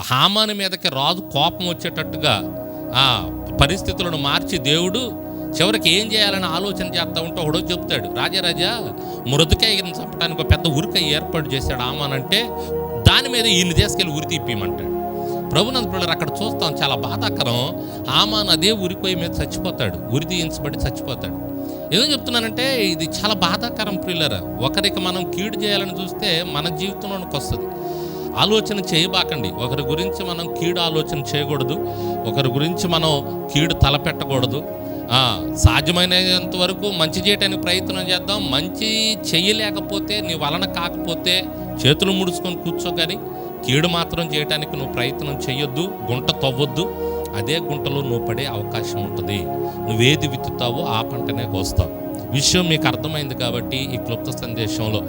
హామాను మీదకి రాజు కోపం వచ్చేటట్టుగా ఆ పరిస్థితులను మార్చి దేవుడు చివరికి ఏం చేయాలని ఆలోచన చేస్తూ ఉంటే ఒకడో చెప్తాడు, రాజా మృదుకాయని చంపడానికి ఒక పెద్ద ఉరికాయ ఏర్పాటు చేశాడు హామానంటే, దాని మీద ఈయన్ని తీసుకెళ్ళి ఉరి తీపిమంటాడు. ప్రభునంద పిల్లలు అక్కడ చూస్తాం, చాలా బాధాకరం. హామాను అదే ఉరికొయ్య మీద చచ్చిపోతాడు, ఉరి తీయించబడి చచ్చిపోతాడు. ఏదో చెప్తున్నానంటే ఇది చాలా బాధాకరం ప్రియులరా. ఒకరికి మనం కీడు చేయాలని చూస్తే మన జీవితంలోనికి వస్తుంది. ఆలోచన చేయబాకండి. ఒకరి గురించి మనం కీడు ఆలోచన చేయకూడదు, ఒకరి గురించి మనం కీడు తలపెట్టకూడదు. సాధ్యమైనంత వరకు మంచి చేయడానికి ప్రయత్నం చేద్దాం. మంచి చెయ్యలేకపోతే, నీ వలన కాకపోతే చేతులు ముడుచుకొని కూర్చో, కానీ కీడు మాత్రం చేయడానికి నువ్వు ప్రయత్నం చేయొద్దు. గుంట తవ్వొద్దు, అదే గుంటలో నువ్వు పడే అవకాశం ఉంటుంది. నువ్వేది విత్తుతావో ఆ పంటనే కోస్తావు. విషయం మీకు అర్థమైంది కాబట్టి ఈ క్లుప్త సందేశంలో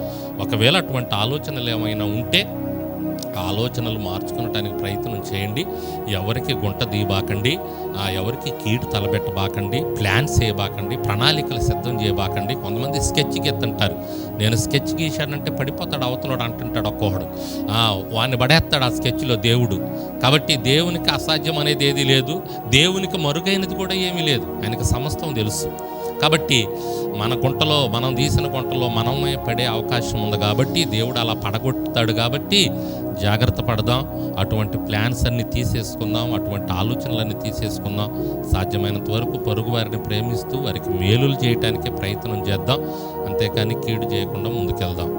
ఒకవేళ అటువంటి ఆలోచనలు ఏమైనా ఉంటే ఆ ఆలోచనలు మార్చుకునటానికి ప్రయత్నం చేయండి. ఎవరికి గుంట దీయబాకండి, ఎవరికి కీడు తలబెట్టబాకండి, ప్లాన్స్ చేయబాకండి, ప్రణాళికలు సిద్ధం చేయబాకండి. కొంతమంది స్కెచ్ గీస్తుంటారు, నేను స్కెచ్ గీశానంటే పడిపోతాడు అవతలోడు అంటుంటాడు ఒక్కొక్కడు. వాడిని పడేస్తాడు ఆ స్కెచ్లో దేవుడు. కాబట్టి దేవునికి అసాధ్యం అనేది ఏది లేదు, దేవునికి మరుగైనది కూడా ఏమీ లేదు. ఆయనకు సమస్తం తెలుసు. కాబట్టి మన గుంటలో, మనం తీసిన గుంటలో మనమే పడే అవకాశం ఉంది కాబట్టి దేవుడు అలా పడగొట్టుతాడు. కాబట్టి జాగ్రత్త పడదాం, అటువంటి ప్లాన్స్ అన్నీ తీసేసుకుందాం, అటువంటి ఆలోచనలన్నీ తీసేసుకుందాం. సాధ్యమైనంత వరకు పొరుగు వారిని ప్రేమిస్తూ వారికి మేలులు చేయటానికే ప్రయత్నం చేద్దాం, అంతేకాని కీడు చేయకుండా ముందుకెళ్దాం.